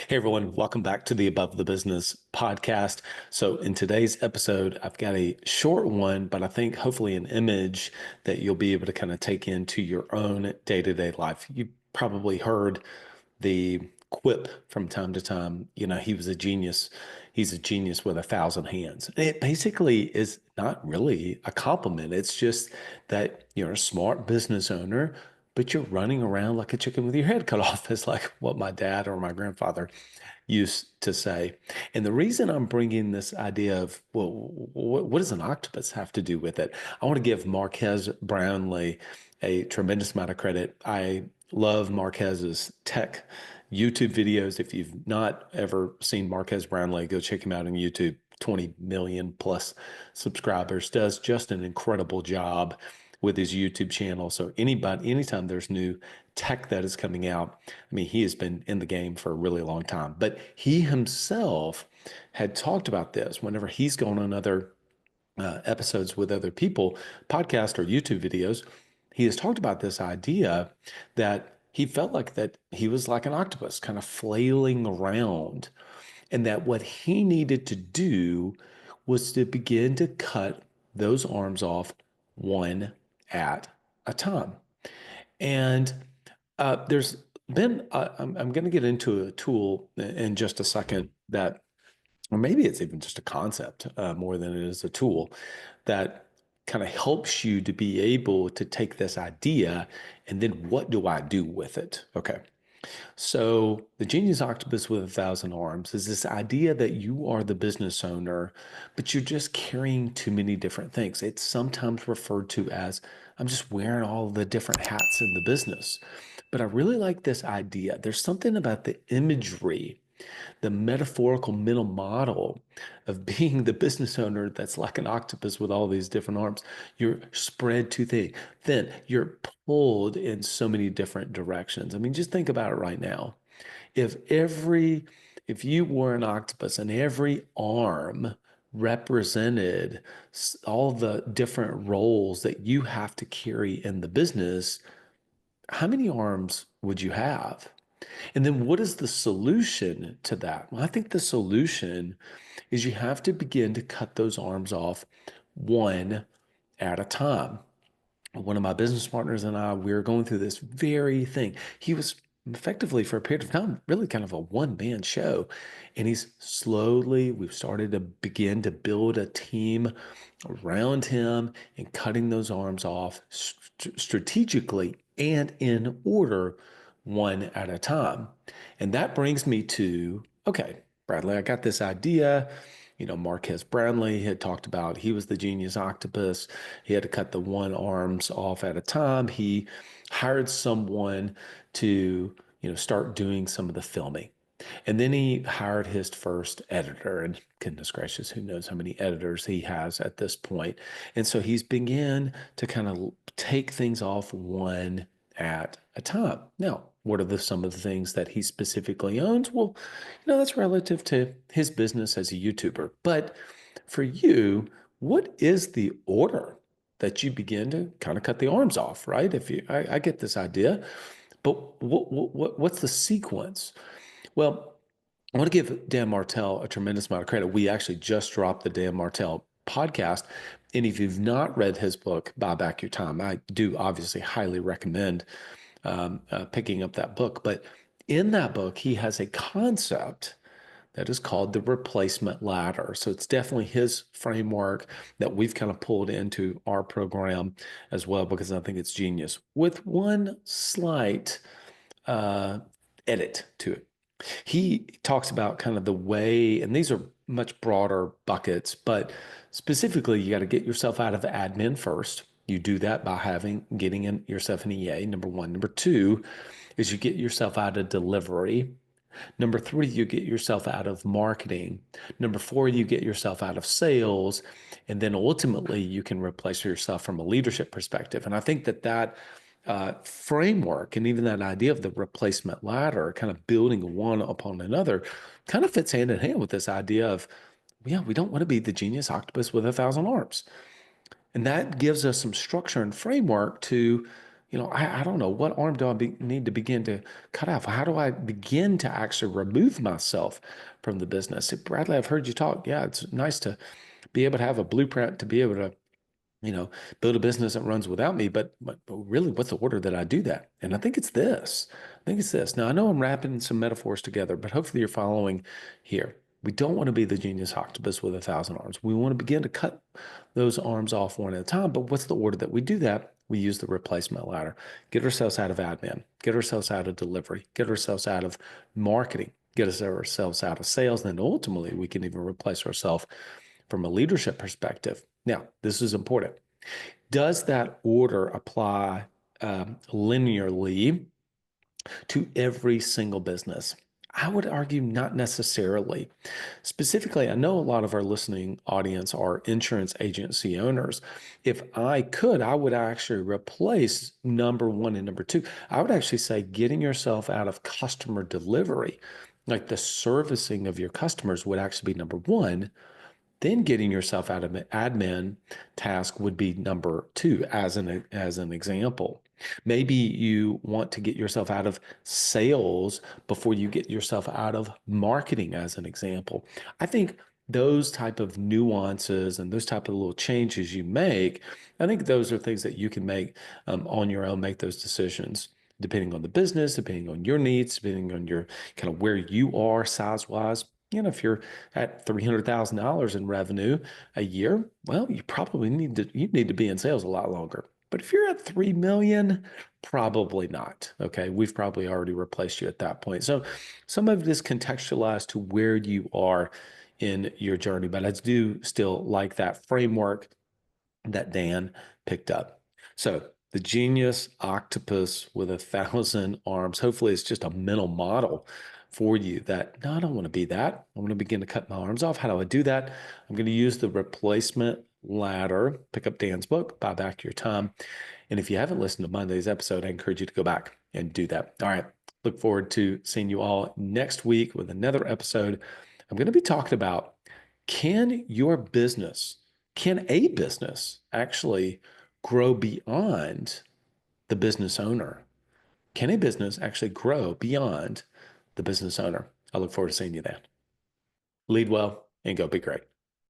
Hey everyone, welcome back to the Above the Business podcast. So, in today's episode, I've got a short one, but I think hopefully an image that you'll be able to kind of take into your own day-to-day life. You probably heard the quip from time to time, he was a genius. He's a genius with 1,000 hands. It basically is not really a compliment. It's just that you're a smart business owner, but you're running around like a chicken with your head cut off, is like what my dad or my grandfather used to say. And the reason I'm bringing this idea of, well, what does an octopus have to do with it? I want to give Marquez Brownlee a tremendous amount of credit. I love Marquez's tech YouTube videos. If you've not ever seen Marquez Brownlee, go check him out on YouTube. 20 million plus subscribers, does just an incredible job with his YouTube channel. So anytime there's new tech that is coming out, I mean, he has been in the game for a really long time. But he himself had talked about this whenever he's gone on other episodes with other people, podcast or YouTube videos. He has talked about this idea that he felt like that he was like an octopus, kind of flailing around, and that what he needed to do was to begin to cut those arms off one at a time. And there's been, I'm going to get into a tool in just a second that, or maybe it's even just a concept more than it is a tool that kind of helps you to be able to take this idea and then what do I do with it? Okay. So the genius octopus with 1,000 arms is this idea that you are the business owner, but you're just carrying too many different things. It's sometimes referred to as, I'm just wearing all the different hats in the business. But I really like this idea. There's something about the imagery, the metaphorical mental model of being the business owner that's like an octopus with all these different arms. You're spread too thin. You're pulled in so many different directions. I mean, just think about it right now. If if you were an octopus and every arm represented all the different roles that you have to carry in the business, how many arms would you have? And then what is the solution to that? Well, I think the solution is you have to begin to cut those arms off one at a time. One of my business partners and I, we were going through this very thing. He was effectively, for a period of time, really kind of a one-man show. And we've started to begin to build a team around him and cutting those arms off strategically and in order, one at a time. And that brings me to, okay, Bradley, I got this idea. Marquez Brownlee had talked about he was the genius octopus. He had to cut the one arms off at a time. He hired someone to, start doing some of the filming. And then he hired his first editor, and goodness gracious, who knows how many editors he has at this point. And so he's began to kind of take things off one at a time. Now, what are some of the things that he specifically owns? Well, that's relative to his business as a YouTuber. But for you, what is the order that you begin to kind of cut the arms off, right? I get this idea, but what's the sequence? Well, I want to give Dan Martell a tremendous amount of credit. We actually just dropped the Dan Martell podcast. And if you've not read his book, Buy Back Your Time, I do obviously highly recommend picking up that book. But in that book, he has a concept that is called the replacement ladder. So it's definitely his framework that we've kind of pulled into our program as well, because I think it's genius, with one slight edit to it. He talks about kind of the way, and these are much broader buckets, but specifically, you got to get yourself out of admin first. You do that by getting yourself an EA, number one. Number two is you get yourself out of delivery. Number three, you get yourself out of marketing. Number four, you get yourself out of sales. And then ultimately, you can replace yourself from a leadership perspective. And I think that framework and even that idea of the replacement ladder, kind of building one upon another, kind of fits hand in hand with this idea of, yeah, we don't want to be the genius octopus with 1,000 arms. And that gives us some structure and framework to I don't know, what arm do need to begin to cut off? How do I begin to actually remove myself from the business? Bradley, I've heard you talk. Yeah, it's nice to be able to have a blueprint to be able to build a business that runs without me. But really, what's the order that I do that? And I think it's this. I think it's this. Now, I know I'm wrapping some metaphors together, but hopefully you're following here. We don't want to be the genius octopus with 1,000 arms. We want to begin to cut those arms off one at a time. But what's the order that we do that? We use the replacement ladder. Get ourselves out of admin, get ourselves out of delivery, get ourselves out of marketing, get ourselves out of sales. And then ultimately, we can even replace ourselves from a leadership perspective. Now, this is important. Does that order apply linearly to every single business? I would argue not necessarily. Specifically, I know a lot of our listening audience are insurance agency owners. If I could, I would actually replace number one and number two. I would actually say getting yourself out of customer delivery, like the servicing of your customers, would actually be number one. Then getting yourself out of an admin task would be number two, as an example. Maybe you want to get yourself out of sales before you get yourself out of marketing, as an example. I think those type of nuances and those type of little changes you make, I think those are things that you can make on your own, make those decisions depending on the business, depending on your needs, depending on your kind of where you are size wise. If you're at $300,000 in revenue a year, well, you need to be in sales a lot longer. But if you're at 3 million, probably not. Okay. We've probably already replaced you at that point. So some of it is contextualized to where you are in your journey, but I do still like that framework that Dan picked up. So the genius octopus with 1,000 arms, hopefully it's just a mental model for you that, no, I don't want to be that. I'm going to begin to cut my arms off. How do I do that? I'm going to use the replacement ladder, pick up Dan's book, Buy Back Your Time. And if you haven't listened to Monday's episode, I encourage you to go back and do that. All right. Look forward to seeing you all next week with another episode. I'm going to be talking about, can your business, can a business actually grow beyond the business owner? Can a business actually grow beyond the business owner? I look forward to seeing you then. Lead well and go be great.